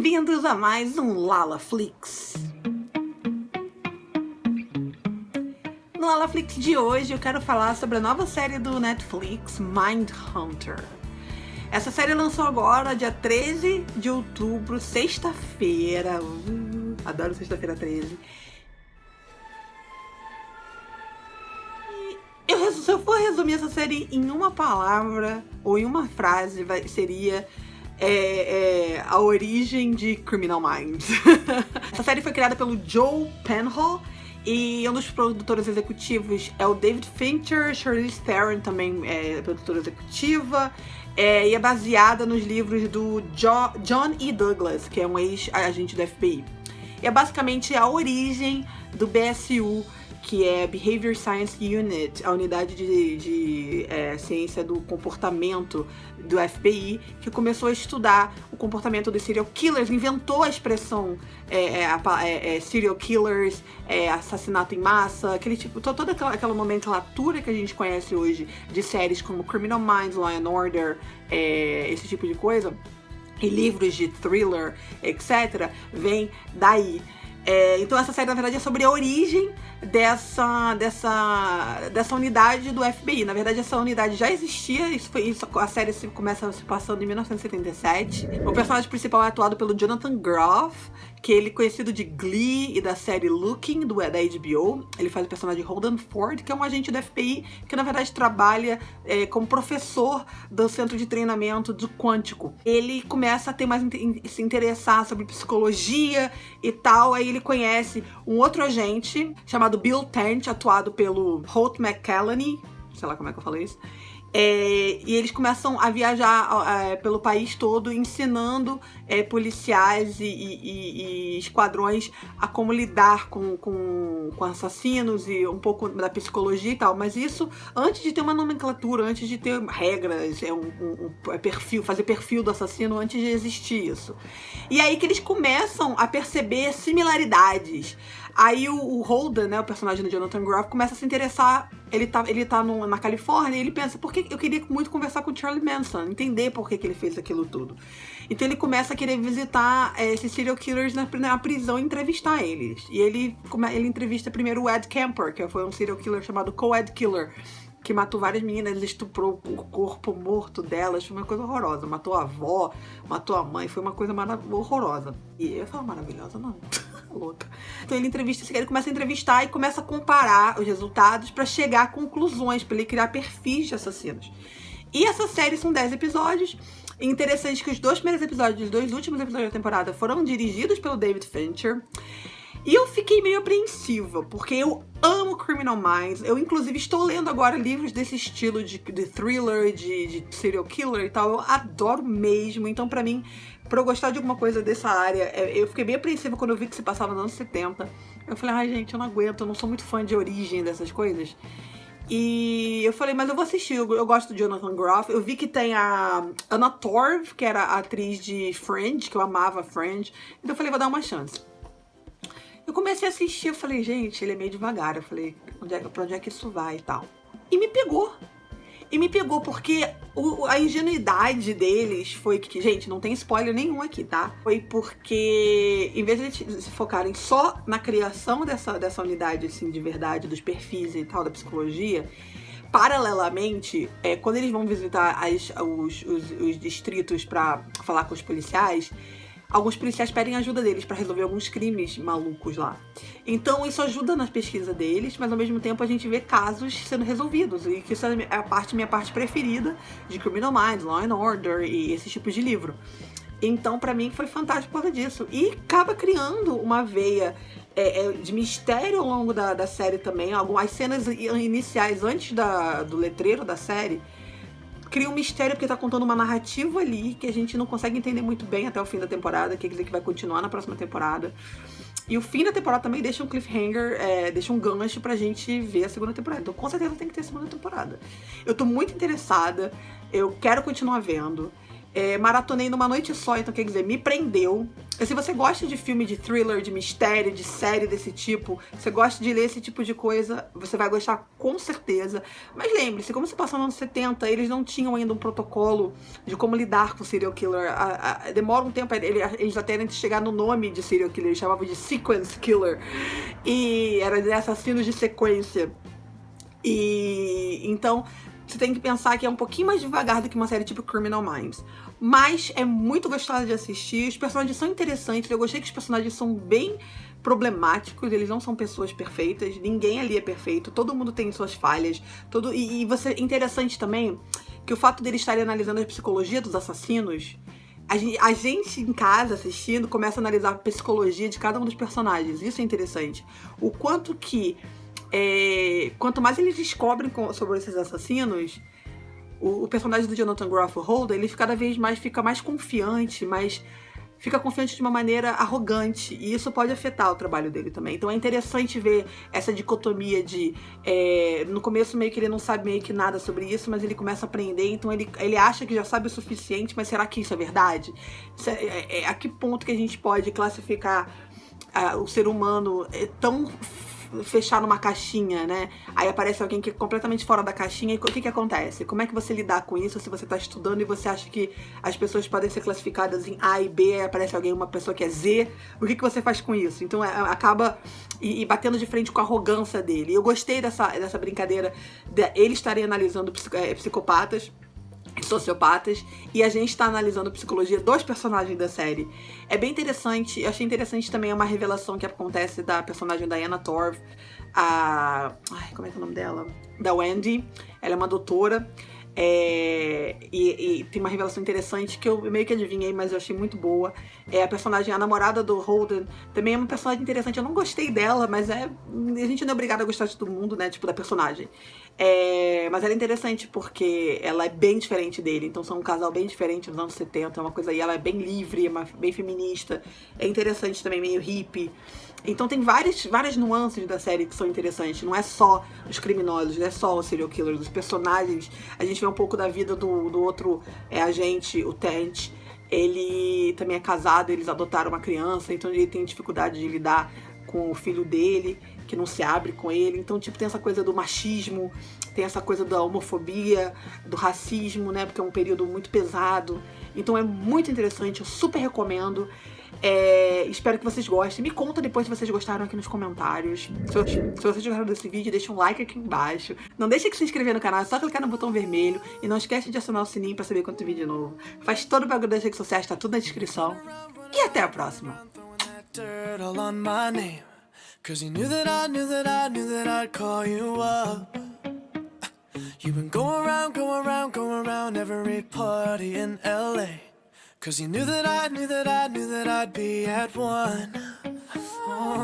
Bem-vindos a mais um Lalaflix. No Lalaflix de hoje eu quero falar sobre a nova série do Netflix, Mindhunter. Essa série lançou agora, dia 13 de outubro, sexta-feira. Adoro sexta-feira 13. Se eu for resumir essa série em uma palavra ou em uma frase, seria a origem de Criminal Minds. Essa série foi criada pelo Joe Penhall e um dos produtores executivos é o David Fincher. Charlize Theron também é produtora executiva, e é baseada nos livros do John E. Douglas, que é um ex-agente do FBI. E é basicamente a origem do BSU, que é Behavior Science Unit, a unidade de ciência do comportamento do FBI, que começou a estudar o comportamento dos serial killers, inventou a expressão serial killers, assassinato em massa, aquele tipo, toda aquela nomenclatura que a gente conhece hoje de séries como Criminal Minds, Law and Order, esse tipo de coisa, e livros de thriller, etc., vem daí. Então essa série, na verdade, é sobre a origem dessa unidade do FBI. Na verdade, essa unidade já existia. A série começa se passando em 1977. O personagem principal é atuado pelo Jonathan Groff, que ele é conhecido de Glee e da série Looking, da HBO. Ele faz o personagem Holden Ford, que é um agente do FBI, que na verdade trabalha como professor do centro de treinamento do Quântico. Ele começa a ter mais se interessar sobre psicologia e tal. Aí ele conhece um outro agente chamado Bill Tench, atuado pelo Holt McCallany, sei lá como é que eu falei isso. E eles começam a viajar pelo país todo, ensinando policiais e esquadrões a como lidar com assassinos e um pouco da psicologia e tal. Mas isso antes de ter uma nomenclatura, antes de ter regras, fazer perfil do assassino, antes de existir isso. E aí que eles começam a perceber similaridades. Aí o Holden, né, o personagem do Jonathan Groff, começa a se interessar. Ele tá na Califórnia e ele pensa, por que eu queria muito conversar com o Charlie Manson, entender por que ele fez aquilo tudo. Então ele começa a querer visitar esses serial killers na prisão e entrevistar eles. E ele entrevista primeiro o Ed Kemper, que foi um serial killer chamado Co-Ed Killer, que matou várias meninas, estuprou o corpo morto delas, foi uma coisa horrorosa. Matou a avó, matou a mãe, foi uma coisa horrorosa. E eu falo maravilhosa, não, louca. Então ele começa a entrevistar e começa a comparar os resultados para chegar a conclusões, para ele criar perfis de assassinos. E essa série são 10 episódios. Interessante que os 2 primeiros episódios, os 2 últimos episódios da temporada foram dirigidos pelo David Fincher. E eu fiquei meio apreensiva, porque eu amo Criminal Minds. Eu, inclusive, estou lendo agora livros desse estilo de thriller, de serial killer e tal. Eu adoro mesmo. Então, pra mim, pra eu gostar de alguma coisa dessa área, eu fiquei bem apreensiva quando eu vi que se passava nos anos 70. Eu falei, ai, gente, eu não aguento. Eu não sou muito fã de origem dessas coisas. E eu falei, mas eu vou assistir. Eu gosto de Jonathan Groff. Eu vi que tem a Anna Torv, que era a atriz de Fringe, que eu amava Fringe. Então eu falei, vou dar uma chance. Eu comecei a assistir, eu falei, gente, ele é meio devagar. Eu falei, pra onde é que isso vai e tal. E me pegou. Porque a ingenuidade deles foi que, gente, não tem spoiler nenhum aqui, tá? Foi porque, em vez de eles se focarem só na criação dessa unidade, assim, de verdade, dos perfis e tal, da psicologia, paralelamente, quando eles vão visitar os distritos pra falar com os policiais, alguns policiais pedem ajuda deles pra resolver alguns crimes malucos lá. Então isso ajuda na pesquisa deles, mas ao mesmo tempo a gente vê casos sendo resolvidos. E que isso é minha parte preferida de Criminal Minds, Law and Order e esses tipos de livro. Então pra mim foi fantástico por causa disso. E acaba criando uma veia de mistério ao longo da série também. Algumas cenas iniciais antes do letreiro da série cria um mistério, porque tá contando uma narrativa ali que a gente não consegue entender muito bem até o fim da temporada, que quer dizer que vai continuar na próxima temporada. E o fim da temporada também deixa um cliffhanger, deixa um gancho pra gente ver a segunda temporada. Então com certeza tem que ter a segunda temporada. Eu tô muito interessada, eu quero continuar vendo. Maratonei numa noite só, então quer dizer, me prendeu. Se você gosta de filme de thriller, de mistério, de série desse tipo, você gosta de ler esse tipo de coisa, você vai gostar com certeza. Mas lembre-se, como se passou nos anos 70, eles não tinham ainda um protocolo de como lidar com serial killer. Demora um tempo eles até chegar no nome de serial killer, eles chamavam de sequence killer. E era de assassinos de sequência. E então você tem que pensar que é um pouquinho mais devagar do que uma série tipo Criminal Minds. Mas é muito gostosa de assistir, os personagens são interessantes, eu gostei que os personagens são bem problemáticos, eles não são pessoas perfeitas, ninguém ali é perfeito, todo mundo tem suas falhas, e você, interessante também que o fato deles estarem analisando a psicologia dos assassinos, a gente em casa assistindo começa a analisar a psicologia de cada um dos personagens, isso é interessante. O quanto que quanto mais eles descobrem sobre esses assassinos, o personagem do Jonathan Groff, o Holden, ele cada vez mais fica mais confiante, fica confiante de uma maneira arrogante, e isso pode afetar o trabalho dele também. Então é interessante ver essa dicotomia de no começo meio que ele não sabe meio que nada sobre isso, mas ele começa a aprender, então ele acha que já sabe o suficiente, mas será que isso é verdade? A que ponto que a gente pode classificar o ser humano tão fechar numa caixinha, né? Aí aparece alguém que é completamente fora da caixinha, e o que acontece? Como é que você lidar com isso se você tá estudando e você acha que as pessoas podem ser classificadas em A e B, aí aparece uma pessoa que é Z, o que você faz com isso? Então acaba batendo de frente com a arrogância dele. Eu gostei dessa brincadeira de eles estarem analisando psicopatas, sociopatas, e a gente tá analisando a psicologia dos personagens da série. É bem interessante, eu achei interessante também uma revelação que acontece da personagem da Anna Torv, como é que é o nome dela? Da Wendy, ela é uma doutora, e tem uma revelação interessante que eu meio que adivinhei, mas eu achei muito boa. A personagem, a namorada do Holden, também é uma personagem interessante. Eu não gostei dela, mas a gente não é obrigada a gostar de todo mundo, né? Tipo, da personagem. Mas ela é interessante porque ela é bem diferente dele. Então são um casal bem diferente nos anos 70. É uma coisa aí, ela é bem livre, bem feminista. É interessante também, meio hippie. Então tem várias nuances da série que são interessantes. Não é só os criminosos, não é só os serial killers, os personagens. A gente vê um pouco da vida do outro agente, o Tent. Ele também é casado, eles adotaram uma criança, então ele tem dificuldade de lidar com o filho dele, que não se abre com ele. Então, tipo, tem essa coisa do machismo, tem essa coisa da homofobia, do racismo, né? Porque é um período muito pesado. Então é muito interessante, eu super recomendo. Espero que vocês gostem. Me conta depois se vocês gostaram aqui nos comentários. Se vocês gostaram desse vídeo, deixa um like aqui embaixo. Não deixe de se inscrever no canal, é só clicar no botão vermelho. E não esquece de acionar o sininho pra saber quando tem vídeo novo. Faz todo o bagulho das redes sociais, tá tudo na descrição. E até a próxima. Cause you knew that I knew that I knew that I'd call you up. You've been going around every party in LA. Cause you knew that I knew that I knew that I'd be at one.